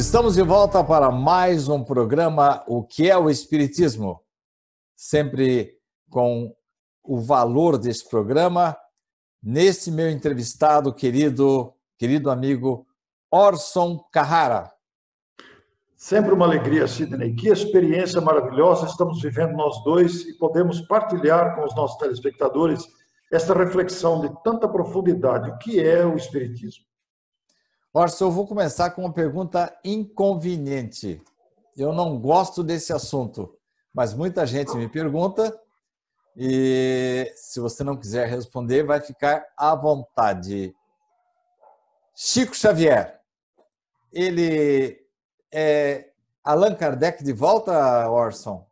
Estamos de volta para mais um programa O que é o Espiritismo? Sempre com o valor desse programa. Nesse meu entrevistado, querido amigo Orson Carrara. Sempre uma alegria, Sidney. Que experiência maravilhosa estamos vivendo nós dois e podemos partilhar com os nossos telespectadores esta reflexão de tanta profundidade. O que é o Espiritismo? Orson, eu vou começar com uma pergunta inconveniente. Eu não gosto desse assunto, mas muita gente me pergunta e se você não quiser responder, vai ficar à vontade. Chico Xavier, ele é Allan Kardec de volta, Orson?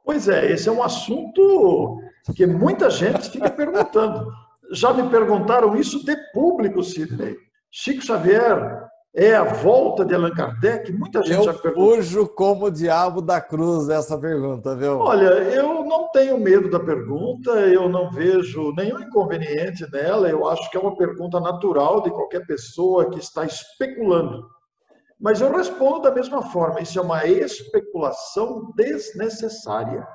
Pois é, esse é um assunto que muita gente fica perguntando. Já me perguntaram isso de público, Sidney. Chico Xavier é a volta de Allan Kardec? Muita gente já perguntou. Eu fujo como o diabo da cruz dessa pergunta, viu? Olha, eu não tenho medo da pergunta, eu não vejo nenhum inconveniente nela, eu acho que é uma pergunta natural de qualquer pessoa que está especulando. Mas eu respondo da mesma forma, isso é uma especulação desnecessária.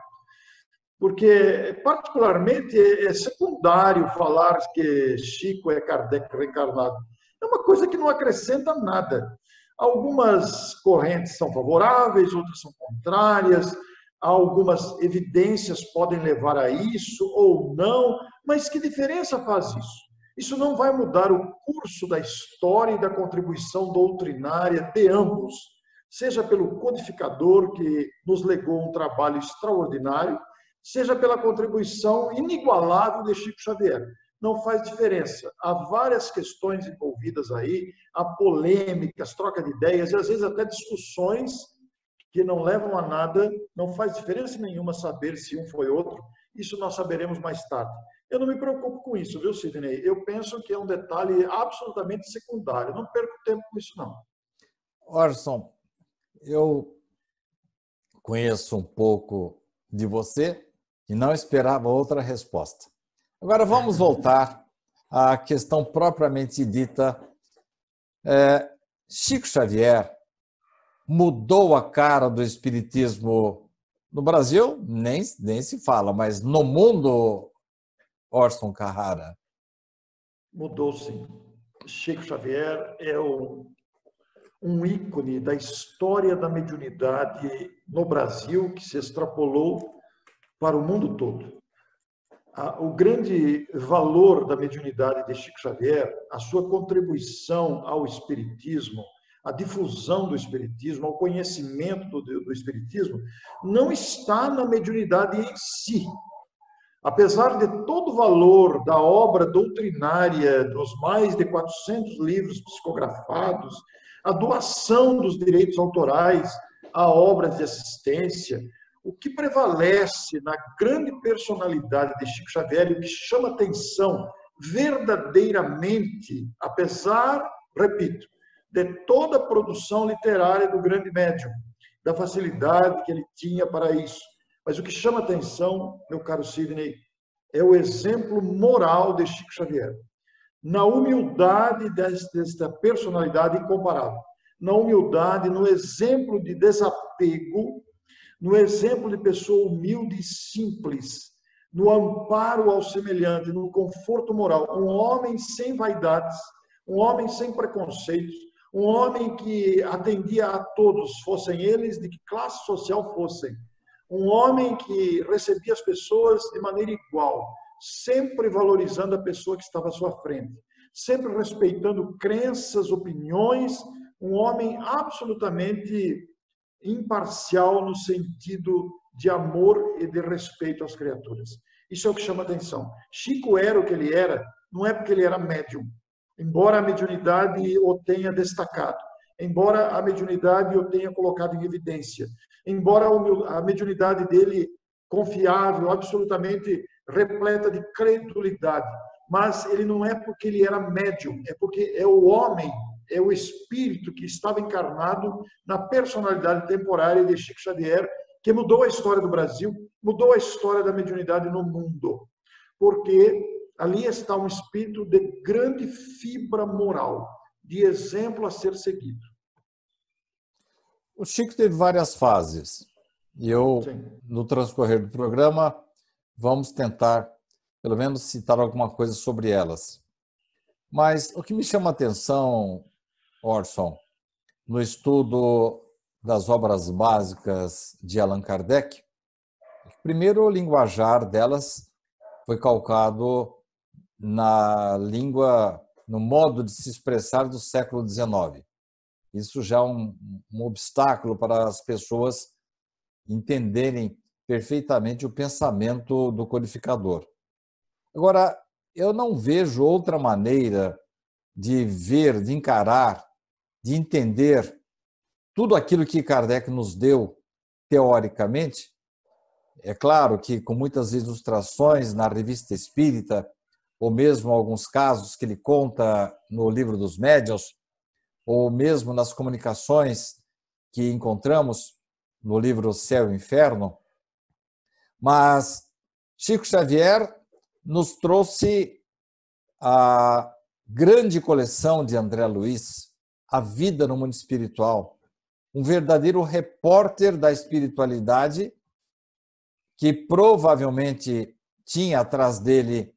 Porque, particularmente, é secundário falar que Chico é Kardec reencarnado. É uma coisa que não acrescenta nada. Algumas correntes são favoráveis, outras são contrárias, algumas evidências podem levar a isso ou não, mas que diferença faz isso? Isso não vai mudar o curso da história e da contribuição doutrinária de ambos, seja pelo codificador, que nos legou um trabalho extraordinário, seja pela contribuição inigualável de Chico Xavier. Não faz diferença. Há várias questões envolvidas aí, há polêmicas, troca de ideias e às vezes até discussões que não levam a nada. Não faz diferença nenhuma saber se um foi outro. Isso nós saberemos mais tarde. Eu não me preocupo com isso, viu, Sidney? Eu penso que é um detalhe absolutamente secundário. Não perco tempo com isso, não. Orson, eu conheço um pouco de você e não esperava outra resposta. Agora vamos voltar à questão propriamente dita. Chico Xavier mudou a cara do espiritismo no Brasil? Nem se fala, mas no mundo, Orson Carrara? Mudou, sim. Chico Xavier é um ícone da história da mediunidade no Brasil que se extrapolou para o mundo todo. O grande valor da mediunidade de Chico Xavier, a sua contribuição ao espiritismo, a difusão do espiritismo, ao conhecimento do espiritismo, não está na mediunidade em si. Apesar de todo o valor da obra doutrinária, dos mais de 400 livros psicografados, a doação dos direitos autorais a obras de assistência, o que prevalece na grande personalidade de Chico Xavier e o que chama atenção verdadeiramente, apesar, repito, de toda a produção literária do grande médium, da facilidade que ele tinha para isso. Mas o que chama atenção, meu caro Sidney, é o exemplo moral de Chico Xavier. Na humildade desta personalidade incomparável. Na humildade, no exemplo de desapego, no exemplo de pessoa humilde e simples, no amparo ao semelhante, no conforto moral. Um homem sem vaidades, um homem sem preconceitos, um homem que atendia a todos, fossem eles de que classe social fossem. Um homem que recebia as pessoas de maneira igual, sempre valorizando a pessoa que estava à sua frente, sempre respeitando crenças, opiniões, um homem absolutamente imparcial no sentido de amor e de respeito às criaturas. Isso é o que chama atenção. Chico era o que ele era, não é porque ele era médium, embora a mediunidade o tenha destacado, embora a mediunidade o tenha colocado em evidência, embora a mediunidade dele confiável, absolutamente repleta de credulidade, mas ele não é porque ele era médium, é porque é o homem, é o espírito que estava encarnado na personalidade temporária de Chico Xavier, que mudou a história do Brasil, mudou a história da mediunidade no mundo, porque ali está um espírito de grande fibra moral, de exemplo a ser seguido. O Chico teve várias fases. E eu, Sim. no transcorrer do programa, vamos tentar, pelo menos, citar alguma coisa sobre elas. Mas o que me chama a atenção, Orson, no estudo das obras básicas de Allan Kardec, primeiro, o linguajar delas foi calcado na língua, no modo de se expressar do século XIX. Isso já é um obstáculo para as pessoas entenderem perfeitamente o pensamento do codificador. Agora, eu não vejo outra maneira de ver, de encarar, de entender tudo aquilo que Kardec nos deu teoricamente. É claro que com muitas ilustrações na Revista Espírita, ou mesmo alguns casos que ele conta no Livro dos Médiuns, ou mesmo nas comunicações que encontramos no livro Céu e Inferno, mas Chico Xavier nos trouxe a grande coleção de André Luiz, A Vida no Mundo Espiritual, um verdadeiro repórter da espiritualidade que provavelmente tinha atrás dele,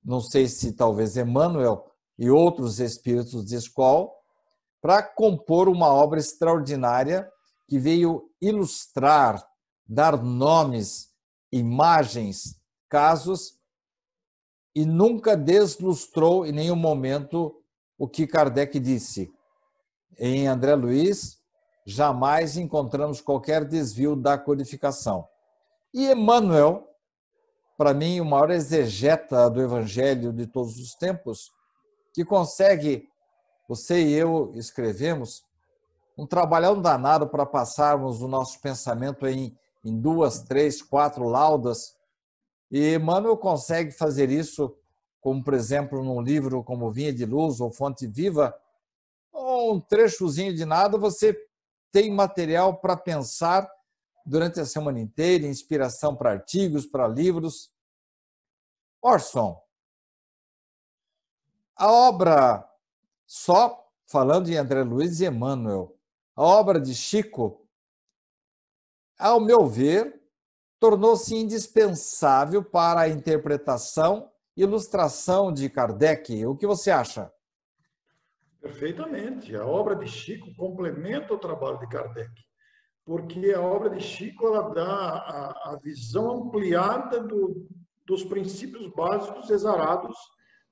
não sei se talvez Emmanuel e outros espíritos de escola, para compor uma obra extraordinária que veio ilustrar, dar nomes, imagens, casos, e nunca deslustrou em nenhum momento o que Kardec disse. Em André Luiz, jamais encontramos qualquer desvio da codificação. E Emmanuel, para mim, o maior exegeta do Evangelho de todos os tempos, que consegue, você e eu escrevemos, um trabalhão danado para passarmos o nosso pensamento em 2, 3, 4 laudas. E Emmanuel consegue fazer isso, como, por exemplo, num livro como Vinha de Luz ou Fonte Viva, um trechozinho de nada, você tem material para pensar durante a semana inteira, inspiração para artigos, para livros. Orson, a obra, só falando em André Luiz e Emmanuel, a obra de Chico, ao meu ver, tornou-se indispensável para a interpretação e ilustração de Kardec. O que você acha? Perfeitamente. A obra de Chico complementa o trabalho de Kardec, porque a obra de Chico ela dá a visão ampliada dos princípios básicos exarados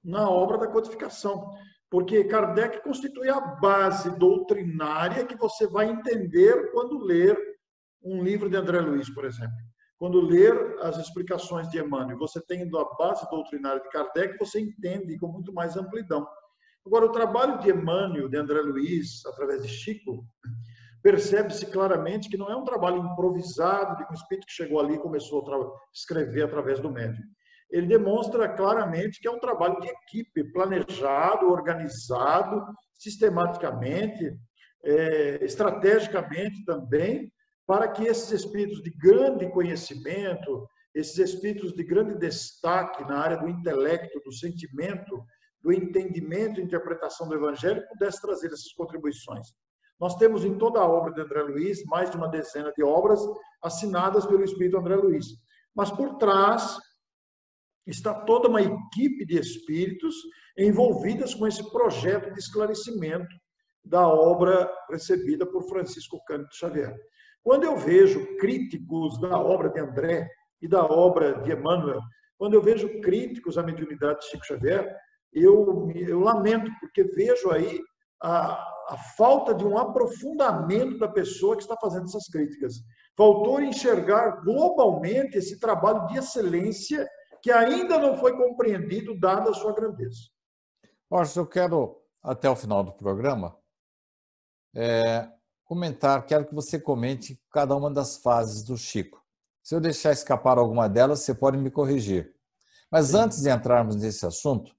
na obra da codificação. Porque Kardec constitui a base doutrinária que você vai entender quando ler um livro de André Luiz, por exemplo. Quando ler as explicações de Emmanuel, você tendo a base doutrinária de Kardec, você entende com muito mais amplidão. Agora, o trabalho de Emmanuel, de André Luiz, através de Chico, percebe-se claramente que não é um trabalho improvisado de um espírito que chegou ali e começou a escrever através do médium. Ele demonstra claramente que é um trabalho de equipe, planejado, organizado, sistematicamente, estrategicamente também, para que esses espíritos de grande conhecimento, esses espíritos de grande destaque na área do intelecto, do sentimento, do entendimento e interpretação do Evangelho, pudessem trazer essas contribuições. Nós temos em toda a obra de André Luiz mais de uma dezena de obras assinadas pelo Espírito André Luiz. Mas por trás está toda uma equipe de espíritos envolvidas com esse projeto de esclarecimento da obra recebida por Francisco Cândido Xavier. Quando eu vejo críticos da obra de André e da obra de Emmanuel, quando eu vejo críticos à mediunidade de Chico Xavier, eu lamento, porque vejo aí a falta de um aprofundamento da pessoa que está fazendo essas críticas. Faltou enxergar globalmente esse trabalho de excelência que ainda não foi compreendido, dada a sua grandeza. Orson, eu quero, até o final do programa, quero que você comente cada uma das fases do Chico. Se eu deixar escapar alguma delas, você pode me corrigir. Mas Sim. Antes de entrarmos nesse assunto,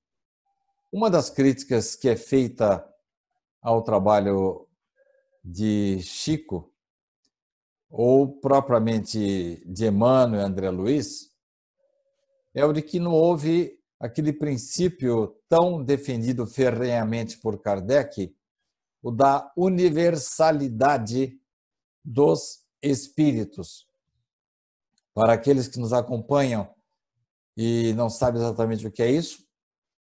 uma das críticas que é feita ao trabalho de Chico, ou propriamente de Emmanuel e André Luiz, é o de que não houve aquele princípio tão defendido ferrenhamente por Kardec, o da universalidade dos espíritos. Para aqueles que nos acompanham e não sabem exatamente o que é isso,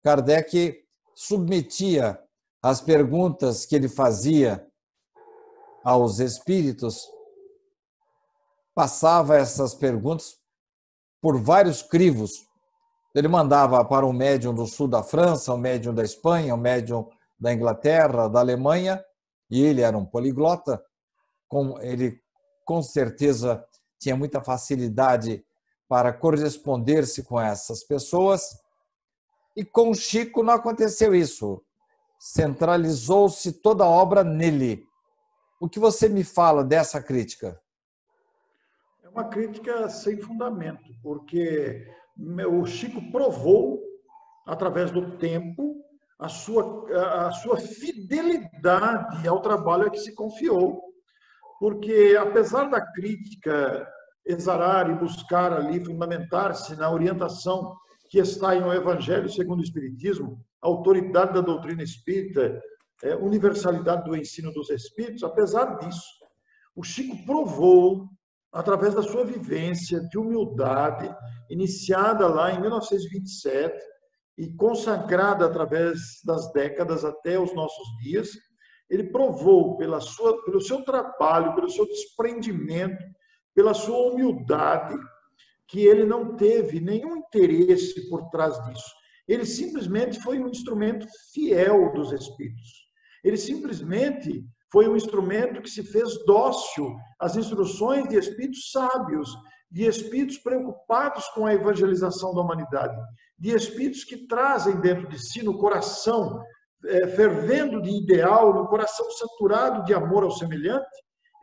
Kardec submetia as perguntas que ele fazia aos espíritos, passava essas perguntas por vários crivos. Ele mandava para um médium do sul da França, um médium da Espanha, um médium da Inglaterra, da Alemanha, e ele era um poliglota. Ele, com certeza, tinha muita facilidade para corresponder-se com essas pessoas. E com Chico não aconteceu isso. Centralizou-se toda a obra nele. O que você me fala dessa crítica? É uma crítica sem fundamento, porque o Chico provou, através do tempo, a sua fidelidade ao trabalho a que se confiou. Porque, apesar da crítica exarar e buscar ali fundamentar-se na orientação que está em O Evangelho segundo o Espiritismo, autoridade da doutrina espírita, universalidade do ensino dos espíritos, apesar disso, o Chico provou, através da sua vivência de humildade, iniciada lá em 1927 e consagrada através das décadas até os nossos dias, ele provou pelo seu trabalho, pelo seu desprendimento, pela sua humildade, que ele não teve nenhum interesse por trás disso. Ele simplesmente foi um instrumento fiel dos espíritos. Ele simplesmente foi um instrumento que se fez dócil às instruções de espíritos sábios, de espíritos preocupados com a evangelização da humanidade, de espíritos que trazem dentro de si, no coração, fervendo de ideal, no coração saturado de amor ao semelhante,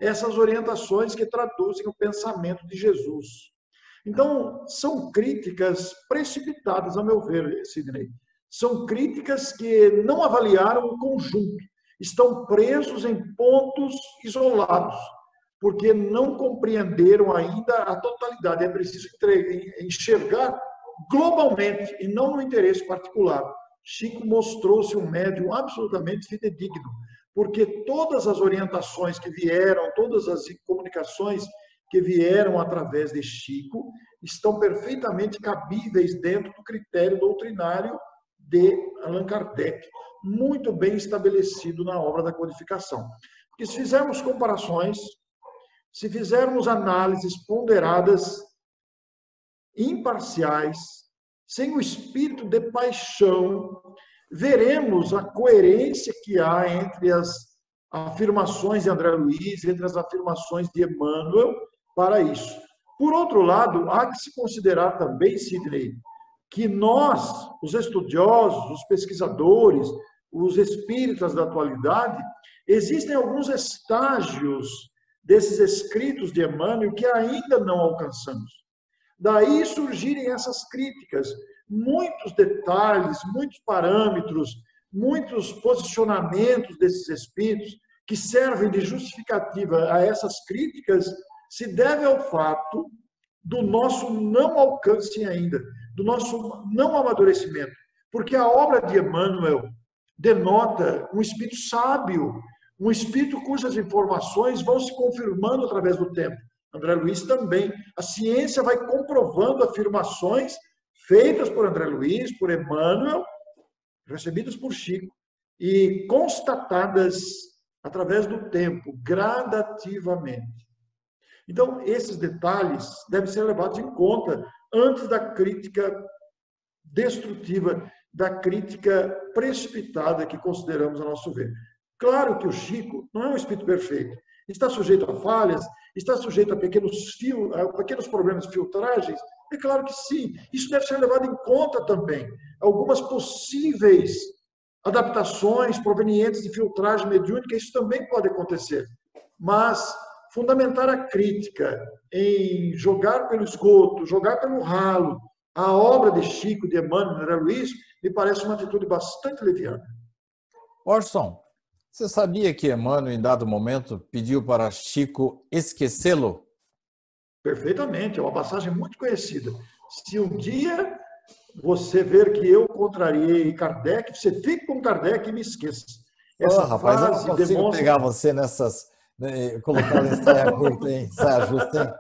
essas orientações que traduzem o pensamento de Jesus. Então, são críticas precipitadas, a meu ver, Sidney. São críticas que não avaliaram o conjunto, estão presos em pontos isolados, porque não compreenderam ainda a totalidade. É preciso enxergar globalmente e não no interesse particular. Chico mostrou-se um médium absolutamente fidedigno, porque todas as orientações que vieram, todas as comunicações que vieram através de Chico, estão perfeitamente cabíveis dentro do critério doutrinário de Allan Kardec, muito bem estabelecido na obra da codificação. Porque se fizermos comparações, se fizermos análises ponderadas, imparciais, sem o espírito de paixão, veremos a coerência que há entre as afirmações de André Luiz, entre as afirmações de Emmanuel, para isso. Por outro lado, há que se considerar também, Sidney, que nós, os estudiosos, os pesquisadores, os espíritas da atualidade, existem alguns estágios desses escritos de Emmanuel que ainda não alcançamos. Daí surgirem essas críticas, muitos detalhes, muitos parâmetros, muitos posicionamentos desses espíritos que servem de justificativa a essas críticas, se deve ao fato do nosso não alcance ainda, do nosso não amadurecimento. Porque a obra de Emmanuel denota um espírito sábio, um espírito cujas informações vão se confirmando através do tempo. André Luiz também. A ciência vai comprovando afirmações feitas por André Luiz, por Emmanuel, recebidas por Chico, e constatadas através do tempo, gradativamente. Então, esses detalhes devem ser levados em conta antes da crítica destrutiva, da crítica precipitada que consideramos a nosso ver. Claro que o Chico não é um espírito perfeito. Está sujeito a falhas, está sujeito a pequenos problemas de filtragens? É claro que sim. Isso deve ser levado em conta também. Algumas possíveis adaptações provenientes de filtragem mediúnica, isso também pode acontecer. Mas fundamentar a crítica em jogar pelo esgoto, jogar pelo ralo, a obra de Chico, de Emmanuel, de André Luiz, me parece uma atitude bastante leviana. Orson, você sabia que Emmanuel, em dado momento, pediu para Chico esquecê-lo? Perfeitamente, é uma passagem muito conhecida. Se um dia você ver que eu contrariei Kardec, você fique com Kardec e me esqueça. Essa Rapaz, eu não frase consigo demonstra... pegar você nessas Colocá-lo em saia curta, em saia justa, hein?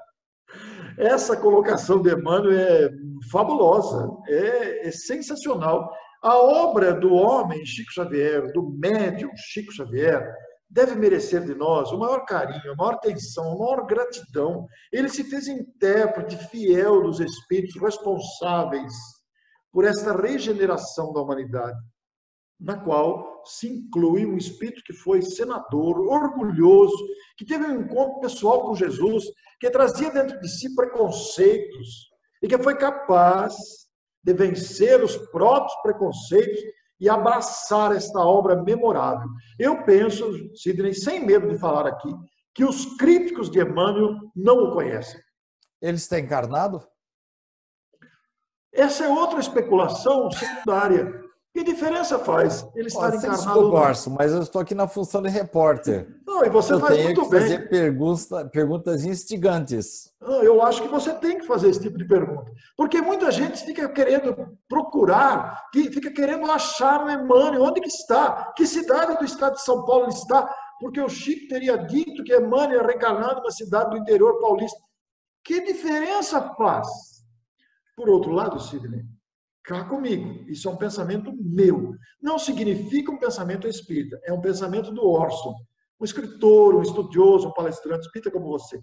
Essa colocação de Emmanuel é fabulosa, é sensacional. A obra do homem Chico Xavier, do médium Chico Xavier, deve merecer de nós o maior carinho, a maior atenção, a maior gratidão. Ele se fez intérprete fiel dos espíritos responsáveis por esta regeneração da humanidade, na qual se inclui um espírito que foi senador, orgulhoso, que teve um encontro pessoal com Jesus, que trazia dentro de si preconceitos e que foi capaz de vencer os próprios preconceitos e abraçar esta obra memorável. Eu penso, Sidney, sem medo de falar aqui, que os críticos de Emmanuel não o conhecem. Ele está encarnado? Essa é outra especulação secundária. Que diferença faz ele estar encarnado desculpa, ou não? Orson, mas eu estou aqui na função de repórter. Não, e você faz muito bem. Eu tenho que fazer perguntas instigantes. Não, eu acho que você tem que fazer esse tipo de pergunta. Porque muita gente fica querendo procurar, fica querendo achar o Emmanuel. Onde que está? Que cidade do estado de São Paulo ele está? Porque o Chico teria dito que Emmanuel é reencarnado numa cidade do interior paulista. Que diferença faz? Por outro lado, Sidney, cá comigo, isso é um pensamento meu. Não significa um pensamento espírita, é um pensamento do Orson, um escritor, um estudioso, um palestrante espírita como você.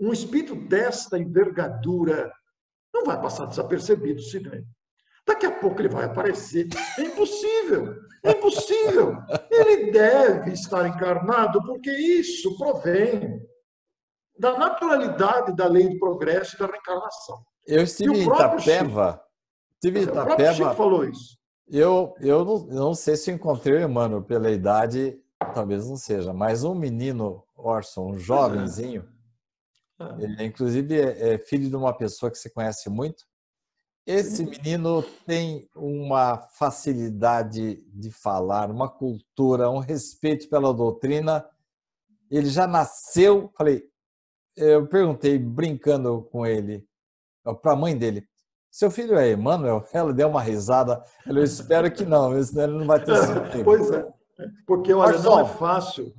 Um espírito desta envergadura não vai passar desapercebido, Sidney. Daqui a pouco ele vai aparecer. É impossível, é impossível. Ele deve estar encarnado porque isso provém da naturalidade da lei do progresso e da reencarnação. Eu estive em Itapeva. O próprio Chico falou isso. Eu não sei se eu encontrei o Emmanuel pela idade, talvez não seja, mas um menino, Orson, um jovenzinho, ele inclusive é filho de uma pessoa que você conhece muito. Esse menino tem uma facilidade de falar, uma cultura, um respeito pela doutrina. Ele já nasceu, eu perguntei brincando com ele, para a mãe dele, seu filho é Emmanuel? Ela deu uma risada. Eu espero que não, senão ele não vai ter certeza. Pois é, porque olha, não é fácil.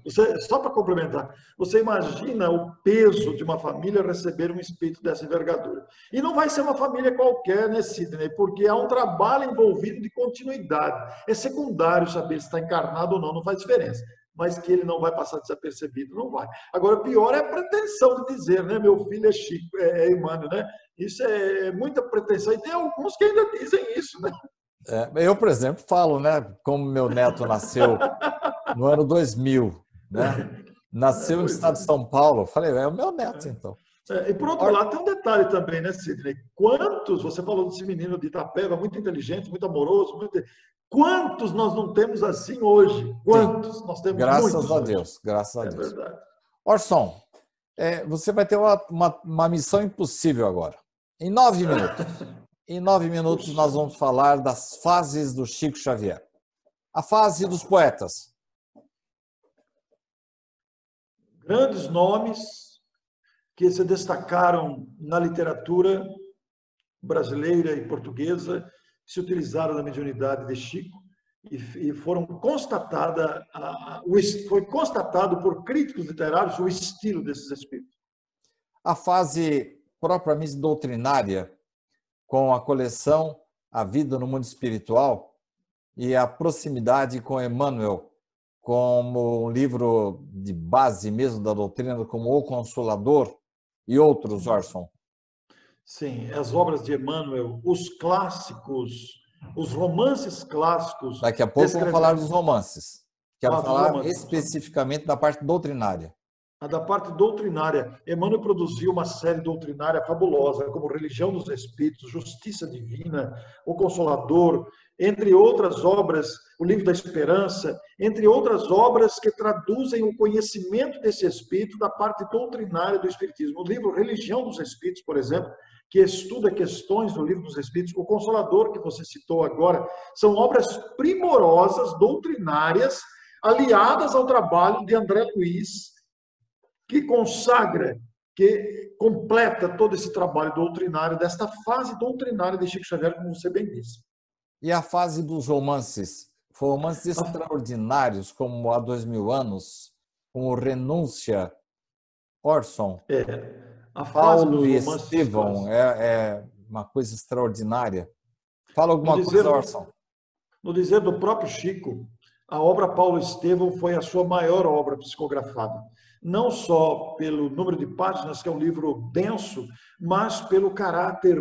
Só para complementar, você imagina o peso de uma família receber um espírito dessa envergadura. E não vai ser uma família qualquer, né, Sidney? Porque há um trabalho envolvido de continuidade. É secundário saber se está encarnado ou não, não faz diferença. Mas que ele não vai passar desapercebido, não vai. Agora, o pior é a pretensão de dizer, né? Meu filho é Chico, é Emmanuel, né? Isso é muita pretensão. E tem alguns que ainda dizem isso, né? Eu, por exemplo, falo, né? Como meu neto nasceu no ano 2000, né? Nasceu no estado de São Paulo. Falei, é o meu neto, então. E por outro lado, tem um detalhe também, né, Sidney? Quantos, você falou desse menino de Itapeva, muito inteligente, muito amoroso, quantos nós não temos assim hoje? Quantos? Sim. Nós temos graças a Deus, hoje. Graças a Deus. Verdade. Orson, você vai ter uma missão impossível agora. Em 9 minutos. Em 9 minutos nós vamos falar das fases do Chico Xavier. A fase dos poetas. Grandes nomes que se destacaram na literatura brasileira e portuguesa, que se utilizaram da mediunidade de Chico e foram foi constatado por críticos literários o estilo desses espíritos. A fase propriamente doutrinária, com a coleção A Vida no Mundo Espiritual e a proximidade com Emmanuel, como um livro de base mesmo da doutrina, como O Consolador e outros, Orson. Sim, as obras de Emmanuel, os clássicos, os romances clássicos. Daqui a pouco vamos falar dos romances. Quero falar especificamente da parte doutrinária. A da parte doutrinária. Emmanuel produziu uma série doutrinária fabulosa, como Religião dos Espíritos, Justiça Divina, O Consolador, entre outras obras, o Livro da Esperança, entre outras obras que traduzem o conhecimento desse espírito da parte doutrinária do Espiritismo. O livro Religião dos Espíritos, por exemplo, que estuda questões do Livro dos Espíritos, O Consolador, que você citou agora, são obras primorosas, doutrinárias, aliadas ao trabalho de André Luiz, que consagra, que completa todo esse trabalho doutrinário, desta fase doutrinária de Chico Xavier, como você bem disse. E a fase dos romances? Foram romances extraordinários, como Há 2000 Anos, como renúncia. Orson, A fase Paulo dos e romances Estevão clássicos. é uma coisa extraordinária. Fala No alguma dizer, coisa, Orson. no dizer do próprio Chico, a obra Paulo e Estevão foi a sua maior obra psicografada. Não só pelo número de páginas, que é um livro denso, mas pelo caráter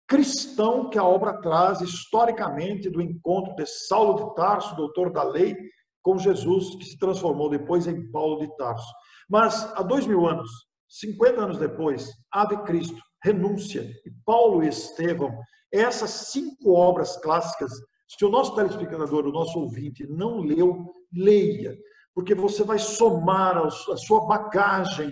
cristão que a obra traz historicamente do encontro de Saulo de Tarso, doutor da lei, com Jesus, que se transformou depois em Paulo de Tarso. Mas há 2000 anos, 50 anos depois, Ave Cristo, Renúncia e Paulo e Estevão, essas 5 obras clássicas, se o nosso telespectador, o nosso ouvinte não leu, leia, porque você vai somar a sua bagagem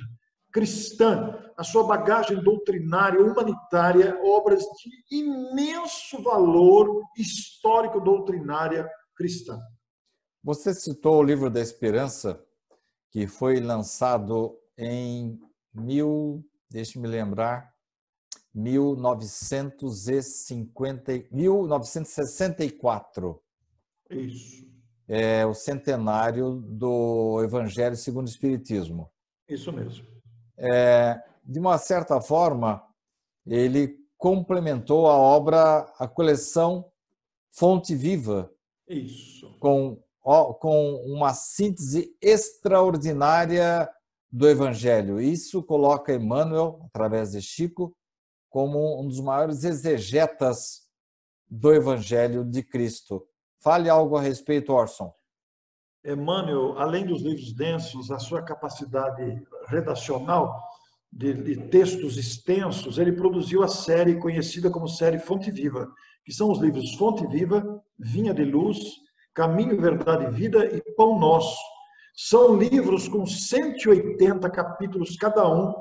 cristã, a sua bagagem doutrinária, humanitária, obras de imenso valor histórico doutrinária cristã. Você citou o Livro da Esperança, que foi lançado em deixe-me lembrar, 1964. Isso. É o centenário do Evangelho segundo o Espiritismo. Isso mesmo. De uma certa forma, ele complementou a obra, a coleção Fonte Viva, Isso. com uma síntese extraordinária do Evangelho. Isso coloca Emmanuel, através de Chico, como um dos maiores exegetas do Evangelho de Cristo. Fale algo a respeito, Orson. Emmanuel, além dos livros densos, a sua capacidade redacional de textos extensos, ele produziu a série conhecida como série Fonte Viva, que são os livros Fonte Viva, Vinha de Luz, Caminho, Verdade e Vida e Pão Nosso. São livros com 180 capítulos cada um,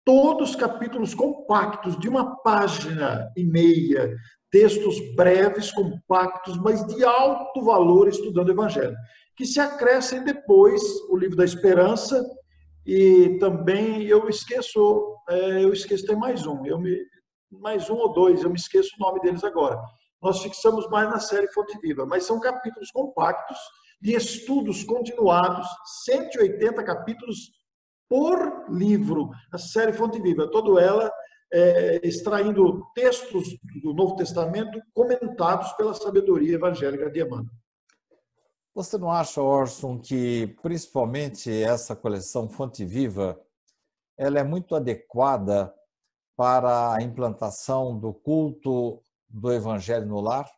todos capítulos compactos, de 1,5 página, textos breves, compactos, mas de alto valor estudando o Evangelho, que se acrescem depois o Livro da Esperança, e também eu esqueço, tem mais um, mais um ou dois, eu me esqueço o nome deles agora. Nós fixamos mais na série Fonte Viva, mas são capítulos compactos de estudos continuados, 180 capítulos por livro, a série Fonte Viva, toda ela extraindo textos do Novo Testamento comentados pela sabedoria evangélica de Emmanuel. Você não acha, Orson, que principalmente essa coleção Fonte Viva, ela é muito adequada para a implantação do culto do Evangelho no lar?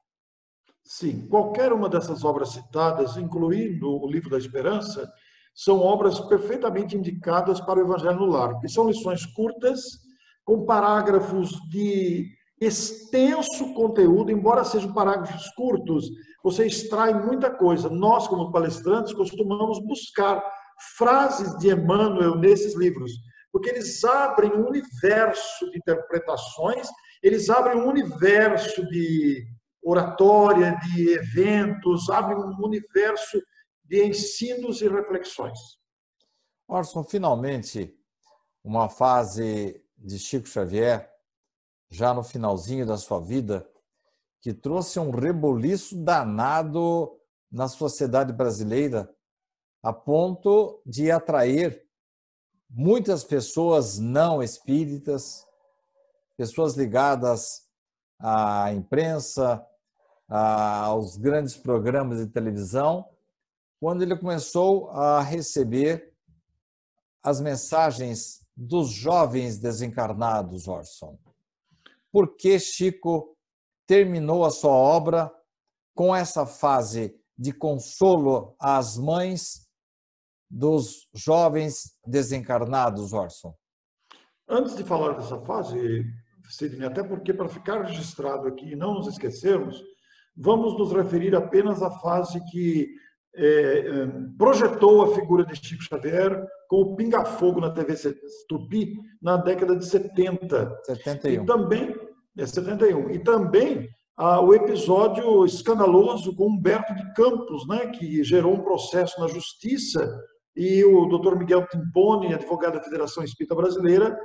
Sim, qualquer uma dessas obras citadas, incluindo o Livro da Esperança, são obras perfeitamente indicadas para o Evangelho no lar, porque são lições curtas, com parágrafos de extenso conteúdo, embora sejam parágrafos curtos, você extrai muita coisa. Nós, como palestrantes, costumamos buscar frases de Emmanuel nesses livros, porque eles abrem um universo de interpretações, eles abrem um universo de oratória, de eventos, abrem um universo de ensinos e reflexões. Orson, finalmente, uma fase de Chico Xavier, já no finalzinho da sua vida, que trouxe um reboliço danado na sociedade brasileira, a ponto de atrair muitas pessoas não espíritas, pessoas ligadas à imprensa, aos grandes programas de televisão, quando ele começou a receber as mensagens dos jovens desencarnados, Orson. Por que Chico terminou a sua obra com essa fase de consolo às mães dos jovens desencarnados, Orson? Antes de falar dessa fase, Sidney, até porque para ficar registrado aqui e não nos esquecermos, vamos nos referir apenas à fase que projetou a figura de Chico Xavier com o Pinga-Fogo na TV Tupi na década de 70. 71. E também, 71. E também o episódio escandaloso com Humberto de Campos, né, que gerou um processo na Justiça, e o Dr. Miguel Timpone, advogado da Federação Espírita Brasileira,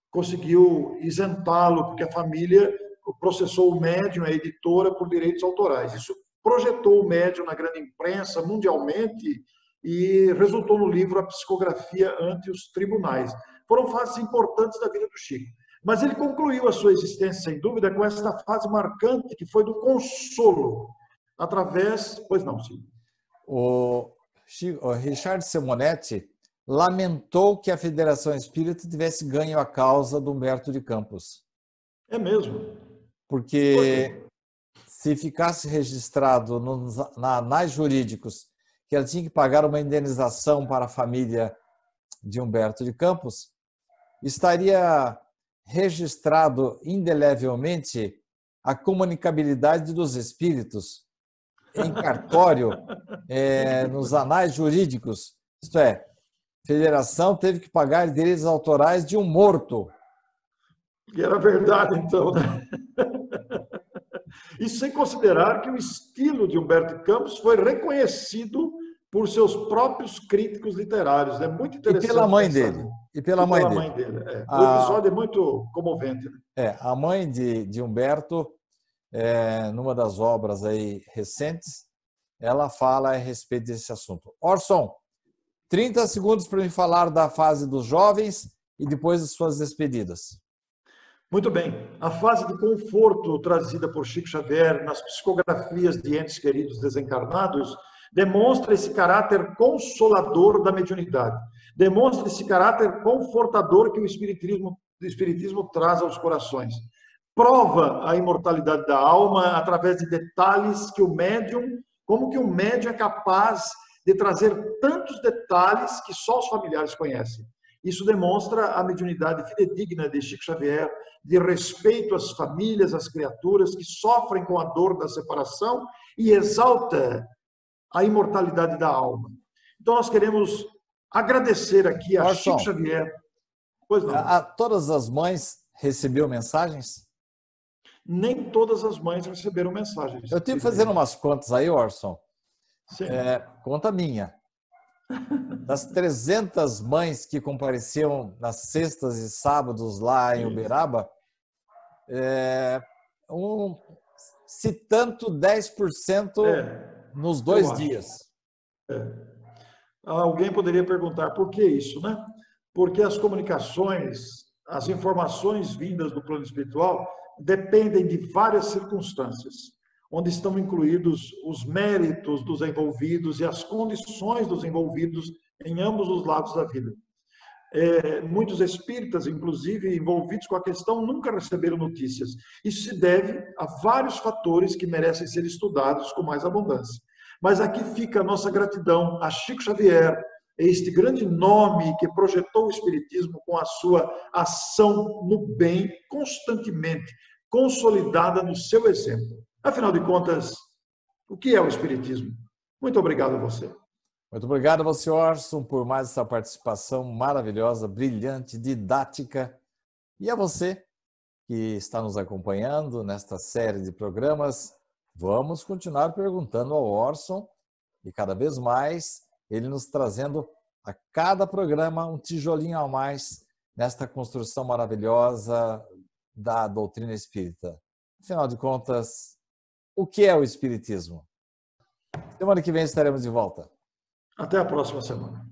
conseguiu isentá-lo, porque a família processou o médium, a editora, por direitos autorais. Isso projetou o médium na grande imprensa mundialmente e resultou no livro A Psicografia ante os Tribunais. Foram fases importantes da vida do Chico. Mas ele concluiu a sua existência, sem dúvida, com esta fase marcante que foi do consolo, através... Pois não, Silvio. O Richard Simonetti lamentou que a Federação Espírita tivesse ganho a causa do Humberto de Campos. É mesmo? Porque se ficasse registrado na anais jurídicos que ela tinha que pagar uma indenização para a família de Humberto de Campos, estaria registrado indelevelmente a comunicabilidade dos espíritos em cartório, nos anais jurídicos. Isto é, a federação teve que pagar direitos autorais de um morto. E era verdade, então, né? Isso sem considerar que o estilo de Humberto de Campos foi reconhecido por seus próprios críticos literários. É muito interessante. E pela mãe dele. E pela mãe dele. O episódio é muito comovente. A mãe de Humberto, numa das obras aí recentes, ela fala a respeito desse assunto. Orson, 30 segundos para me falar da fase dos jovens e depois das suas despedidas. Muito bem. A fase de conforto trazida por Chico Xavier nas psicografias de entes queridos desencarnados demonstra esse caráter consolador da mediunidade. Demonstra esse caráter confortador que o Espiritismo traz aos corações. Prova a imortalidade da alma através de detalhes que o médium é capaz de trazer tantos detalhes que só os familiares conhecem. Isso demonstra a mediunidade fidedigna de Chico Xavier, de respeito às famílias, às criaturas que sofrem com a dor da separação e exalta a imortalidade da alma. Então, nós queremos agradecer aqui a Chico Xavier. Pois não. Todas as mães receberam mensagens? Nem todas as mães receberam mensagens. Eu tive fazendo umas contas aí, Orson. Sim. Conta minha. Das 300 mães que compareciam nas sextas e sábados lá em Uberaba, se tanto 10% nos 2 dias. Alguém poderia perguntar por que isso, né? Porque as comunicações, as informações vindas do plano espiritual dependem de várias circunstâncias, onde estão incluídos os méritos dos envolvidos e as condições dos envolvidos em ambos os lados da vida. Muitos espíritas, inclusive, envolvidos com a questão, nunca receberam notícias. Isso se deve a vários fatores que merecem ser estudados com mais abundância. Mas aqui fica a nossa gratidão a Chico Xavier, este grande nome que projetou o Espiritismo com a sua ação no bem, constantemente consolidada no seu exemplo. Afinal de contas, o que é o Espiritismo? Muito obrigado a você. Muito obrigado a você, Orson, por mais essa participação maravilhosa, brilhante, didática. E a você que está nos acompanhando nesta série de programas, vamos continuar perguntando ao Orson e cada vez mais ele nos trazendo a cada programa um tijolinho a mais nesta construção maravilhosa da doutrina espírita. Afinal de contas, o que é o Espiritismo? Semana que vem estaremos de volta. Até a próxima semana.